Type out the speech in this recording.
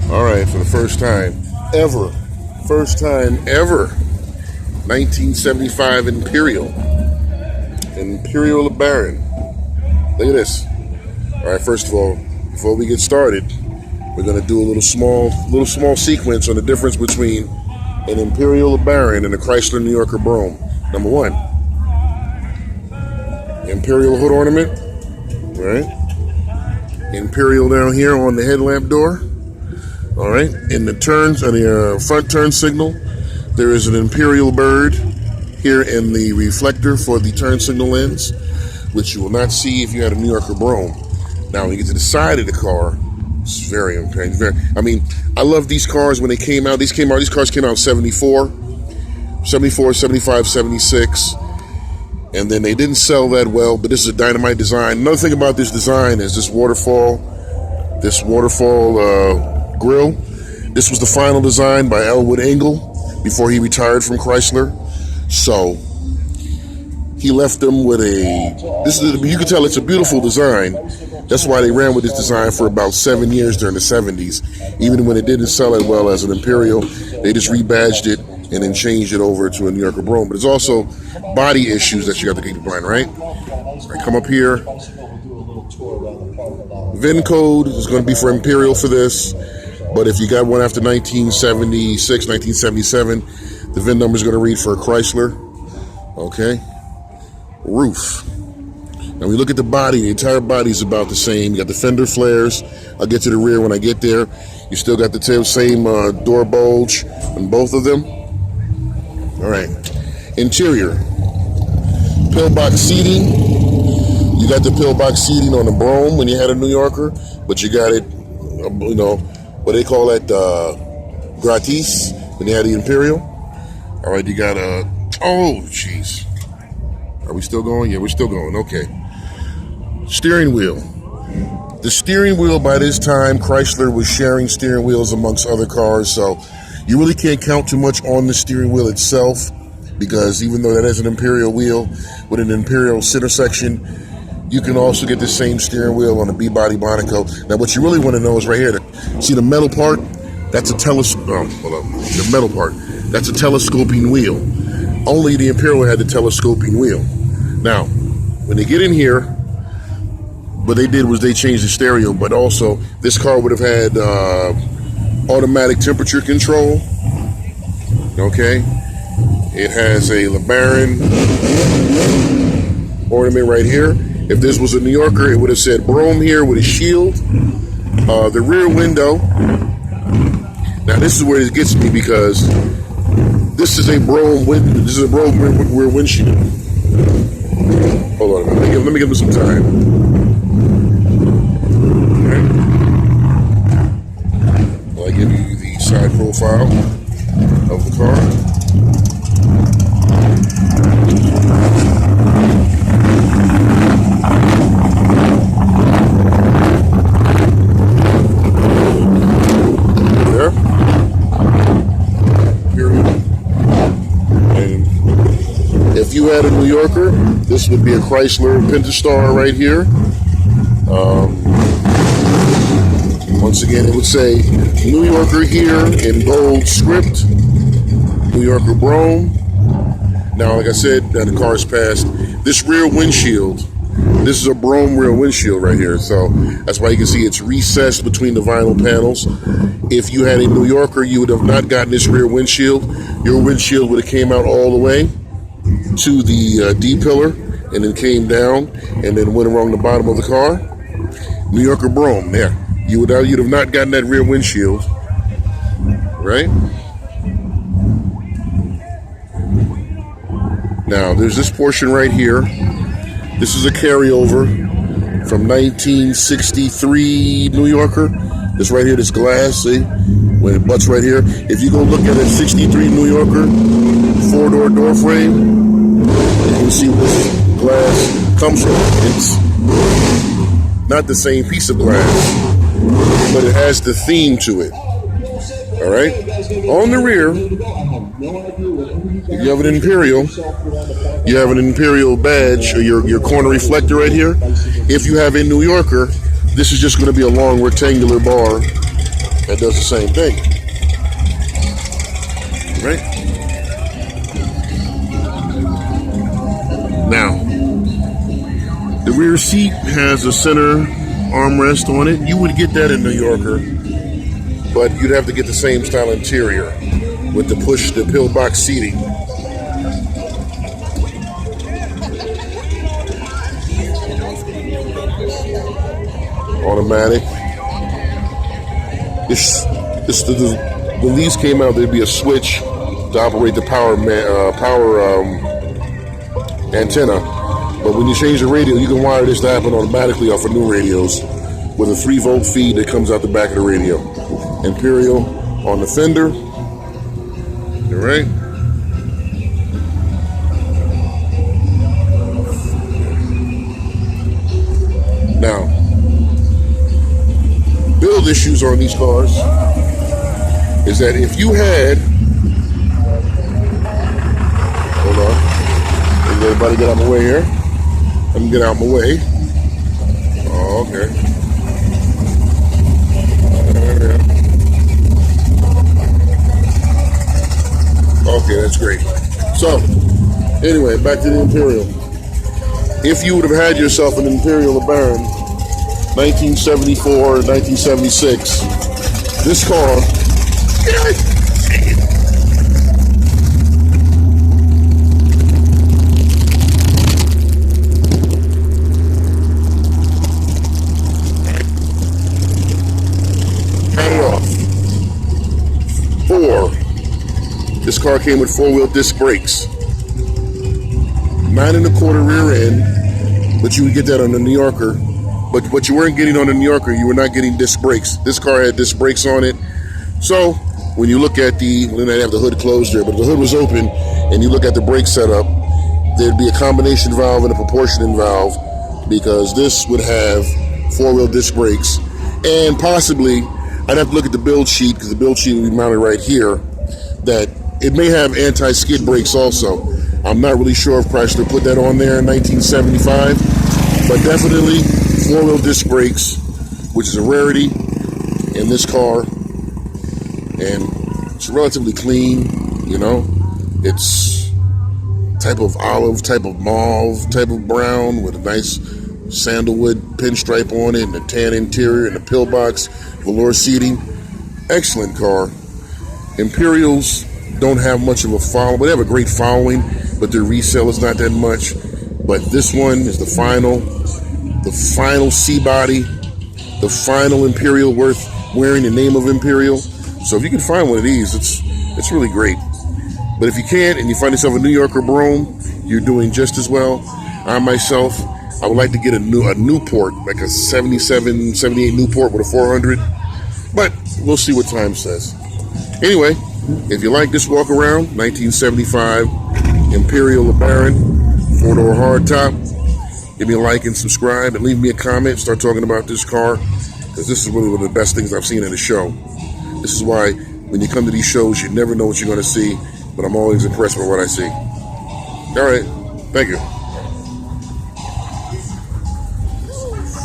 All right, for the first time ever, 1975 Imperial LeBaron. Look at this. All right, first of all, before we get started, we're gonna do a little small sequence on the difference between an Imperial LeBaron and a Chrysler New Yorker Brougham. Number one, Imperial hood ornament, right? Imperial down here on the headlamp door. All right, in the turns on the front turn signal, there is an Imperial bird here in the reflector for the turn signal lens, which you will not see if you had a New Yorker Brougham. Now, when you get to the side of the car, it's very important. I mean, I love these cars when they came out. These cars came out in 74, 75, 76. And then they didn't sell that well, but this is a dynamite design. Another thing about this design is this waterfall grill. This was the final design by Elwood Engel before he retired from Chrysler. So he left them with you can tell it's a beautiful design. That's why they ran with this design for about 7 years during the 70s. Even when it didn't sell it well as an Imperial, they just rebadged it and then changed it over to a New Yorker Brougham. But there's also body issues that you have to keep in mind, right? I come up here. VIN code is going to be for Imperial for this. But if you got one after 1976, 1977, the VIN number is going to read for a Chrysler. Okay. Roof. Now we look at the body. The entire body is about the same. You got the fender flares. I'll get to the rear when I get there. You still got the same door bulge on both of them. All right. Interior. Pillbox seating. You got the pillbox seating on the Brougham when you had a New Yorker, but you got it, what they call that, gratis when you had the Imperial. All right, you got oh, jeez. Are we still going? Yeah, we're still going. Okay. Steering wheel. The steering wheel, by this time, Chrysler was sharing steering wheels amongst other cars, so you really can't count too much on the steering wheel itself, because even though that is an Imperial wheel with an Imperial center section, you can also get the same steering wheel on the B-body Monaco. Now, what you really want to know is right here. See the metal part? That's a The metal part. That's a telescoping wheel. Only the Imperial had the telescoping wheel. Now, when they get in here, what they did was they changed the stereo, but also this car would have had automatic temperature control. Okay? It has a LeBaron ornament right here. If this was a New Yorker, it would have said Brougham here with a shield. The rear window. Now this is where it gets me, because this is a Brougham rear windshield. Hold on a minute. Let me give him some time. Okay. I'll give you the side profile of the car. If you had a New Yorker, this would be a Chrysler Pentastar right here. Once again, it would say New Yorker here in bold script. New Yorker Brougham. Now, like I said, the car's passed. This rear windshield, this is a Brougham rear windshield right here. So that's why you can see it's recessed between the vinyl panels. If you had a New Yorker, you would have not gotten this rear windshield. Your windshield would have came out all the way to the D-pillar and then came down and then went along the bottom of the car. New Yorker Brougham, there. You'd have not gotten that rear windshield, right? Now, there's this portion right here. This is a carryover from 1963 New Yorker. This right here, this glass, see? When it butts right here. If you go look at a 63 New Yorker, 4-door door frame, you can see where this glass comes from. It's not the same piece of glass, but it has the theme to it. All right? On the rear, if you have an Imperial, you have an Imperial badge, or your corner reflector right here. If you have a New Yorker, this is just going to be a long rectangular bar, and that does the same thing. Right? Now, the rear seat has a center armrest on it. You would get that in New Yorker, but you'd have to get the same style interior with the pillbox seating. Automatic. When these came out, there'd be a switch to operate the power antenna. But when you change the radio, you can wire this to happen automatically off of new radios with a 3-volt feed that comes out the back of the radio. Imperial on the fender. All right. Now, build issues on these cars is that if you had, hold on, everybody get out of my way here. Let me get out of my way. Oh, okay. Okay, that's great. So, anyway, back to the Imperial. If you would have had yourself an Imperial LeBaron, 1974, 1976, this car, this car came with 4-wheel disc brakes, 9.25 rear end, but you would get that on the New Yorker. But what you weren't getting on the New Yorker, you were not getting disc brakes. This car had disc brakes on it. So when you look at we didn't have the hood closed there, but if the hood was open and you look at the brake setup, there'd be a combination valve and a proportioning valve, because this would have 4-wheel disc brakes. And possibly, I'd have to look at the build sheet, because the build sheet would be mounted right here, that it may have anti-skid brakes also. I'm not really sure if Chrysler put that on there in 1975, but definitely 4-wheel disc brakes, which is a rarity in this car, and it's relatively clean. You know, it's type of olive, type of mauve, type of brown with a nice sandalwood pinstripe on it, and a tan interior, and a pillbox velour seating. Excellent car. Imperials don't have much of a following, but they have a great following, but their resale is not that much. But this one is the final C-body, the final Imperial worth wearing the name of Imperial. So if you can find one of these, it's really great. But if you can't, and you find yourself a New Yorker Brougham, you're doing just as well. I myself, I would like to get a Newport, like a 77, 78 Newport with a 400, but we'll see what time says. Anyway, if you like this walk around, 1975 Imperial LeBaron, 4-door hardtop, give me a like and subscribe, and leave me a comment. Start talking about this car, because this is really one of the best things I've seen in a show. This is why when you come to these shows, you never know what you're going to see, but I'm always impressed with what I see. All right, thank you.